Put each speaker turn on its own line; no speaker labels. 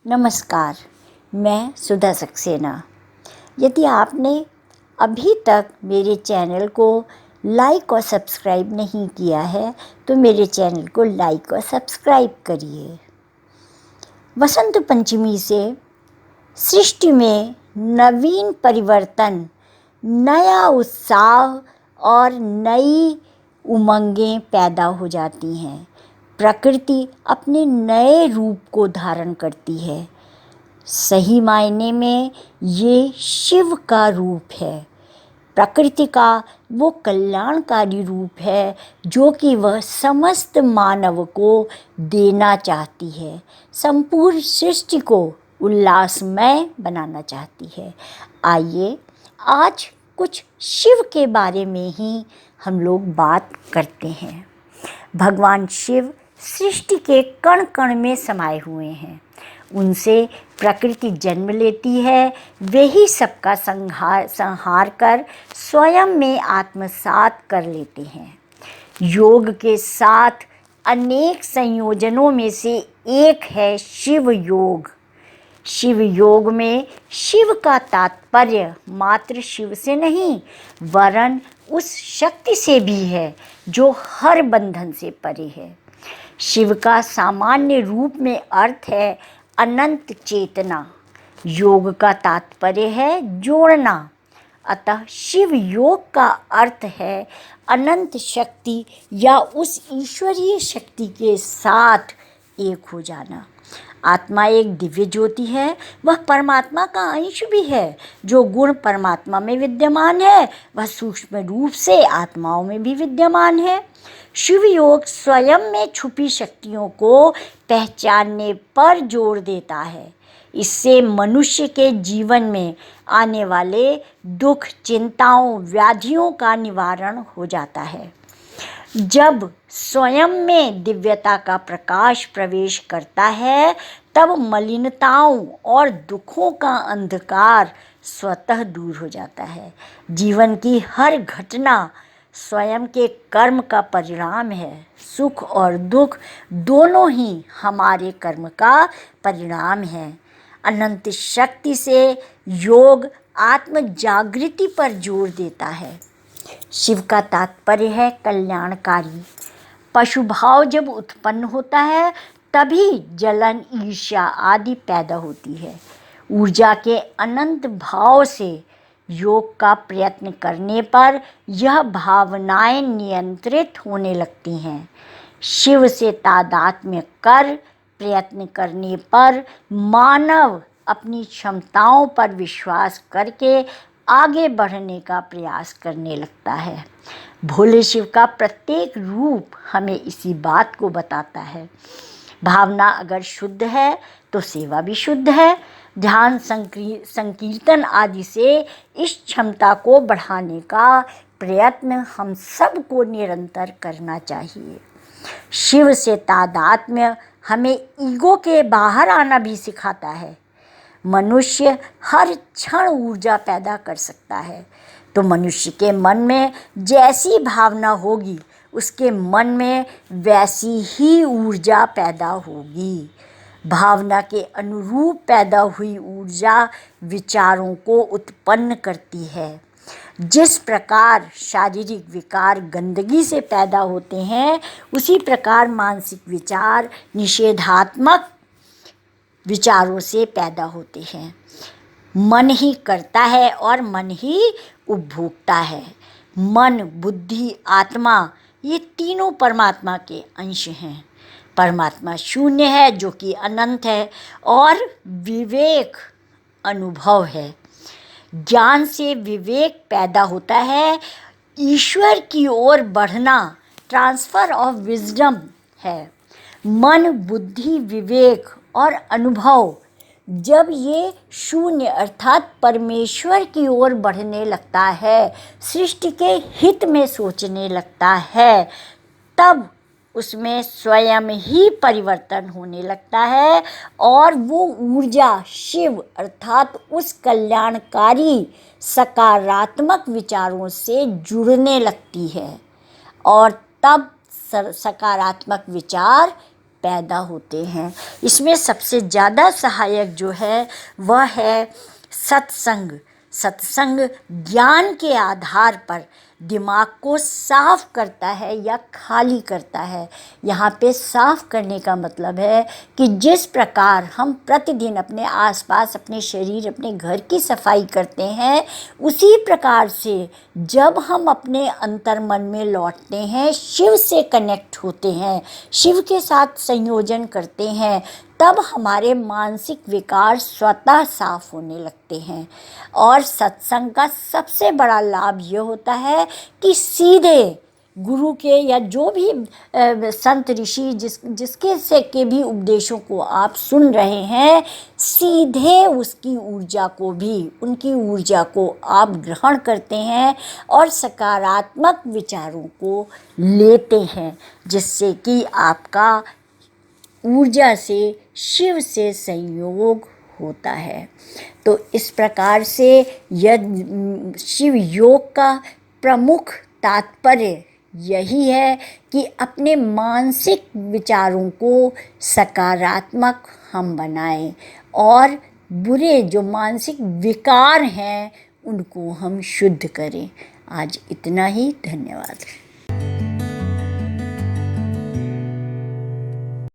नमस्कार, मैं सुधा सक्सेना। यदि आपने अभी तक मेरे चैनल को लाइक और सब्सक्राइब नहीं किया है तो मेरे चैनल को लाइक और सब्सक्राइब करिए। वसंत पंचमी से सृष्टि में नवीन परिवर्तन, नया उत्साह और नई उमंगें पैदा हो जाती हैं। प्रकृति अपने नए रूप को धारण करती है। सही मायने में ये शिव का रूप है। प्रकृति का वो कल्याणकारी रूप है जो कि वह समस्त मानव को देना चाहती है, संपूर्ण सृष्टि को उल्लासमय बनाना चाहती है। आइए आज कुछ शिव के बारे में ही हम लोग बात करते हैं। भगवान शिव सृष्टि के कण कण में समाये हुए हैं। उनसे प्रकृति जन्म लेती है, वे ही सबका संहार कर स्वयं में आत्मसात कर लेते हैं। योग के साथ अनेक संयोजनों में से एक है शिव योग। शिव योग में शिव का तात्पर्य मात्र शिव से नहीं वरन उस शक्ति से भी है जो हर बंधन से परे है। शिव का सामान्य रूप में अर्थ है अनंत चेतना। योग का तात्पर्य है जोड़ना, अतः शिव योग का अर्थ है अनंत शक्ति या उस ईश्वरीय शक्ति के साथ एक हो जाना। आत्मा एक दिव्य ज्योति है, वह परमात्मा का अंश भी है। जो गुण परमात्मा में विद्यमान है वह सूक्ष्म रूप से आत्माओं में भी विद्यमान है। शिव योग स्वयं में छुपी शक्तियों को पहचानने पर जोर देता है। इससे मनुष्य के जीवन में आने वाले दुख, चिंताओं, व्याधियों का निवारण हो जाता है। जब स्वयं में दिव्यता का प्रकाश प्रवेश करता है तब मलिनताओं और दुखों का अंधकार स्वतः दूर हो जाता है। जीवन की हर घटना स्वयं के कर्म का परिणाम है। सुख और दुख दोनों ही हमारे कर्म का परिणाम है। अनंत शक्ति से योग आत्म जागृति पर जोर देता है। शिव का तात्पर्य है कल्याणकारी। पशु भाव जब उत्पन्न होता है तभी जलन, ईर्ष्या आदि पैदा होती है। ऊर्जा के अनंत भाव से योग का प्रयत्न करने पर यह भावनाएं नियंत्रित होने लगती हैं। शिव से तादात्म्य कर प्रयत्न करने पर मानव अपनी क्षमताओं पर विश्वास करके आगे बढ़ने का प्रयास करने लगता है। भोले शिव का प्रत्येक रूप हमें इसी बात को बताता है। भावना अगर शुद्ध है तो सेवा भी शुद्ध है। ध्यान, संकीर्तन आदि से इस क्षमता को बढ़ाने का प्रयत्न हम सबको निरंतर करना चाहिए। शिव से तादात्म्य हमें ईगो के बाहर आना भी सिखाता है। मनुष्य हर क्षण ऊर्जा पैदा कर सकता है, तो मनुष्य के मन में जैसी भावना होगी उसके मन में वैसी ही ऊर्जा पैदा होगी। भावना के अनुरूप पैदा हुई ऊर्जा विचारों को उत्पन्न करती है। जिस प्रकार शारीरिक विकार गंदगी से पैदा होते हैं उसी प्रकार मानसिक विचार निषेधात्मक विचारों से पैदा होते हैं। मन ही करता है और मन ही उपभोगता है। मन, बुद्धि, आत्मा ये तीनों परमात्मा के अंश हैं। परमात्मा शून्य है जो कि अनंत है और विवेक अनुभव है। ज्ञान से विवेक पैदा होता है। ईश्वर की ओर बढ़ना ट्रांसफर ऑफ विजडम है। मन, बुद्धि, विवेक और अनुभव जब ये शून्य अर्थात परमेश्वर की ओर बढ़ने लगता है, सृष्टि के हित में सोचने लगता है, तब उसमें स्वयं ही परिवर्तन होने लगता है और वो ऊर्जा शिव अर्थात उस कल्याणकारी सकारात्मक विचारों से जुड़ने लगती है और तब सकारात्मक विचार पैदा होते हैं। इसमें सबसे ज़्यादा सहायक जो है वह है सत्संग। सत्संग ज्ञान के आधार पर दिमाग को साफ करता है या खाली करता है। यहाँ पे साफ करने का मतलब है कि जिस प्रकार हम प्रतिदिन अपने आसपास, अपने शरीर, अपने घर की सफाई करते हैं, उसी प्रकार से जब हम अपने अंतर्मन में लौटते हैं, शिव से कनेक्ट होते हैं, शिव के साथ संयोजन करते हैं, तब हमारे मानसिक विकार स्वतः साफ होने लगते हैं। और सत्संग का सबसे बड़ा लाभ ये होता है कि सीधे गुरु के या जो भी संत ऋषि जिसके से के भी उपदेशों को आप सुन रहे हैं, सीधे उसकी ऊर्जा को भी, उनकी ऊर्जा को आप ग्रहण करते हैं और सकारात्मक विचारों को लेते हैं, जिससे कि आपका ऊर्जा से, शिव से संयोग होता है। तो इस प्रकार से यह शिव योग का प्रमुख तात्पर्य यही है कि अपने मानसिक विचारों को सकारात्मक हम बनाएं और बुरे जो मानसिक विकार हैं उनको हम शुद्ध करें। आज इतना ही, धन्यवाद।